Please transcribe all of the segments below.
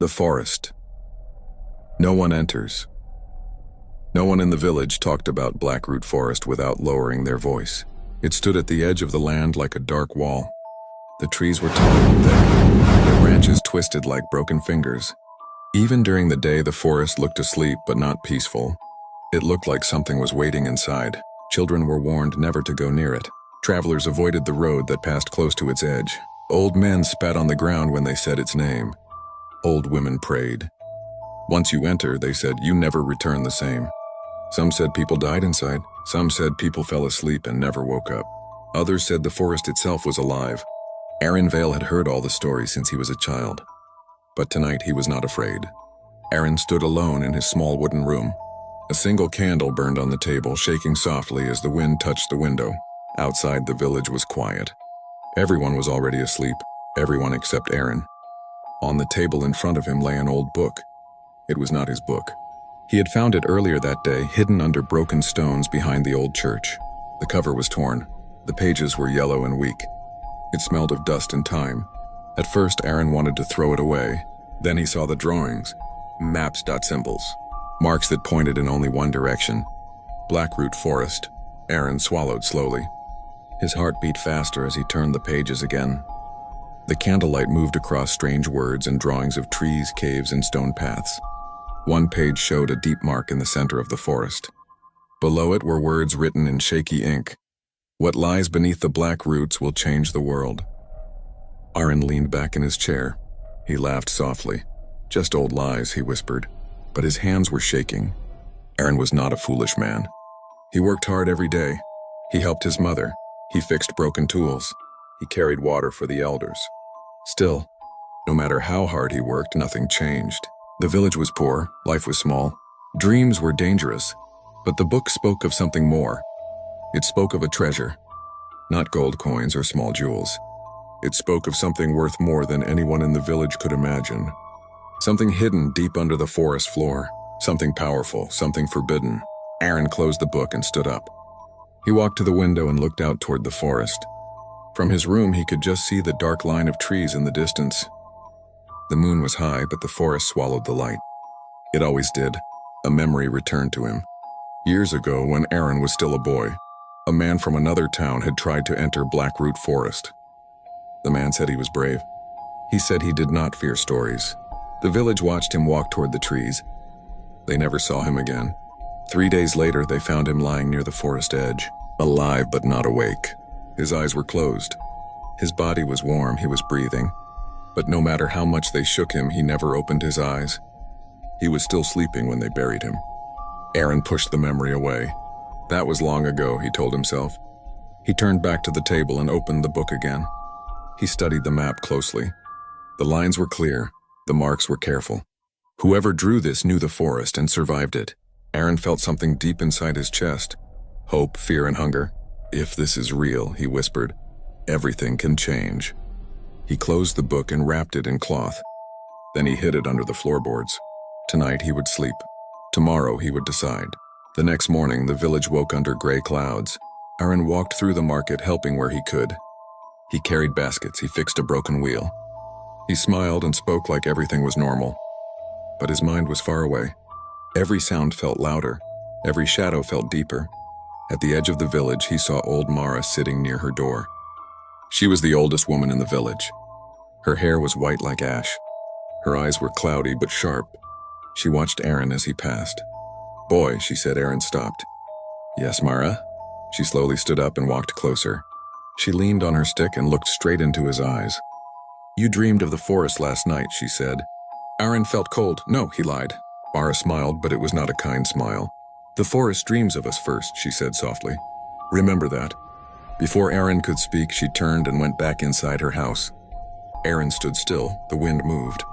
The forest. No one enters. No one in the village talked about Blackroot Forest without lowering their voice. It stood at the edge of the land like a dark wall. The trees were tall and thick, their branches twisted like broken fingers. Even during the day, the forest looked asleep but not peaceful. It looked like something was waiting inside. Children were warned never to go near it. Travelers avoided the road that passed close to its edge. Old men spat on the ground when they said its name. Old women prayed. Once you enter, they said, you never return the same. Some said people died inside. Some said people fell asleep and never woke up. Others said the forest itself was alive. Aaron Vale had heard all the stories since he was a child. But tonight he was not afraid. Aaron stood alone in his small wooden room. A single candle burned on the table, shaking softly as the wind touched the window. Outside, the village was quiet. Everyone was already asleep, everyone except Aaron. On the table in front of him lay an old book. It was not his book. He had found it earlier that day, hidden under broken stones behind the old church. The cover was torn. The pages were yellow and weak. It smelled of dust and time. At first, Aaron wanted to throw it away. Then he saw the drawings. Maps, symbols. Marks that pointed in only one direction. Blackroot Forest. Aaron swallowed slowly. His heart beat faster as he turned the pages again. The candlelight moved across strange words and drawings of trees, caves, and stone paths. One page showed a deep mark in the center of the forest. Below it were words written in shaky ink. What lies beneath the black roots will change the world. Aaron leaned back in his chair. He laughed softly. Just old lies, he whispered. But his hands were shaking. Aaron was not a foolish man. He worked hard every day. He helped his mother. He fixed broken tools. He carried water for the elders. Still, no matter how hard he worked, nothing changed. The village was poor, life was small, dreams were dangerous, but the book spoke of something more. It spoke of a treasure, not gold coins or small jewels. It spoke of something worth more than anyone in the village could imagine. Something hidden deep under the forest floor, something powerful, something forbidden. Aaron closed the book and stood up. He walked to the window and looked out toward the forest. From his room, he could just see the dark line of trees in the distance. The moon was high, but the forest swallowed the light. It always did. A memory returned to him. Years ago, when Aaron was still a boy, a man from another town had tried to enter Blackroot Forest. The man said he was brave. He said he did not fear stories. The village watched him walk toward the trees. They never saw him again. 3 days later, they found him lying near the forest edge, alive but not awake. His eyes were closed. His body was warm, he was breathing. But no matter how much they shook him, he never opened his eyes. He was still sleeping when they buried him. Aaron pushed the memory away. That was long ago, he told himself. He turned back to the table and opened the book again. He studied the map closely. The lines were clear, the marks were careful. Whoever drew this knew the forest and survived it. Aaron felt something deep inside his chest. Hope, fear, and hunger. If this is real, he whispered, everything can change. He closed the book and wrapped it in cloth. Then he hid it under the floorboards. Tonight he would sleep. Tomorrow he would decide. The next morning, the village woke under gray clouds. Aaron walked through the market, helping where he could. He carried baskets, he fixed a broken wheel. He smiled and spoke like everything was normal. But his mind was far away. Every sound felt louder. Every shadow felt deeper. At the edge of the village, he saw old Mara sitting near her door. She was the oldest woman in the village. Her hair was white like ash. Her eyes were cloudy but sharp. She watched Aaron as he passed. Boy, she said. Aaron stopped. Yes, Mara? She slowly stood up and walked closer. She leaned on her stick and looked straight into his eyes. You dreamed of the forest last night, she said. Aaron felt cold. No, he lied. Mara smiled, but it was not a kind smile. The forest dreams of us first, she said softly. Remember that. Before Aaron could speak, she turned and went back inside her house. Aaron stood still. The wind moved.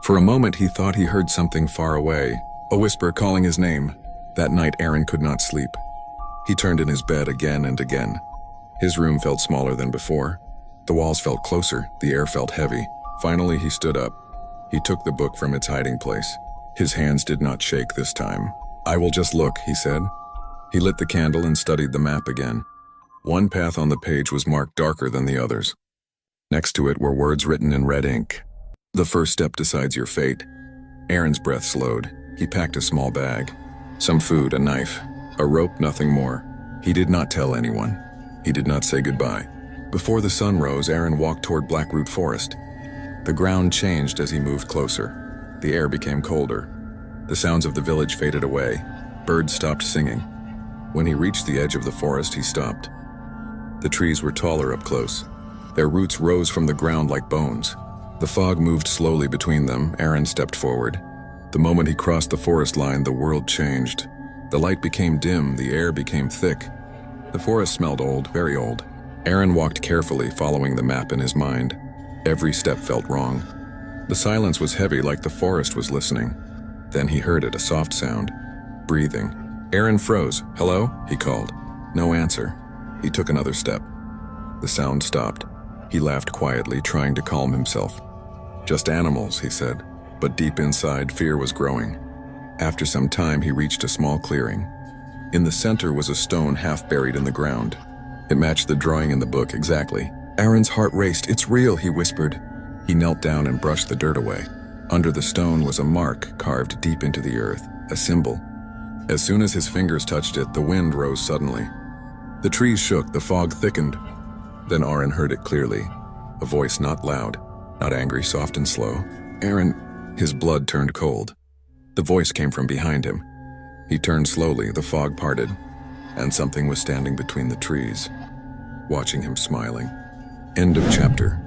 For a moment, he thought he heard something far away, a whisper calling his name. That night, Aaron could not sleep. He turned in his bed again and again. His room felt smaller than before. The walls felt closer. The air felt heavy. Finally, he stood up. He took the book from its hiding place. His hands did not shake this time. I will just look, he said. He lit the candle and studied the map again. One path on the page was marked darker than the others. Next to it were words written in red ink. The first step decides your fate. Aaron's breath slowed. He packed a small bag. Some food, a knife, a rope, nothing more. He did not tell anyone. He did not say goodbye. Before the sun rose, Aaron walked toward Blackroot Forest. The ground changed as he moved closer. The air became colder. The sounds of the village faded away. Birds stopped singing. When he reached the edge of the forest, he stopped. The trees were taller up close. Their roots rose from the ground like bones. The fog moved slowly between them. Aaron stepped forward. The moment he crossed the forest line, the world changed. The light became dim, the air became thick. The forest smelled old, very old. Aaron walked carefully, following the map in his mind. Every step felt wrong. The silence was heavy, like the forest was listening. Then he heard it, a soft sound. Breathing. Aaron froze. "Hello?" he called. No answer. He took another step. The sound stopped. He laughed quietly, trying to calm himself. "Just animals," he said. But deep inside, fear was growing. After some time, he reached a small clearing. In the center was a stone half buried in the ground. It matched the drawing in the book exactly. Aaron's heart raced. "It's real," he whispered. He knelt down and brushed the dirt away. Under the stone was a mark carved deep into the earth, a symbol. As soon as his fingers touched it, the wind rose suddenly. The trees shook, the fog thickened. Then Aaron heard it clearly. A voice not loud, not angry, soft and slow. "Aaron," his blood turned cold. The voice came from behind him. He turned slowly, the fog parted, and something was standing between the trees, watching him smiling. End of chapter.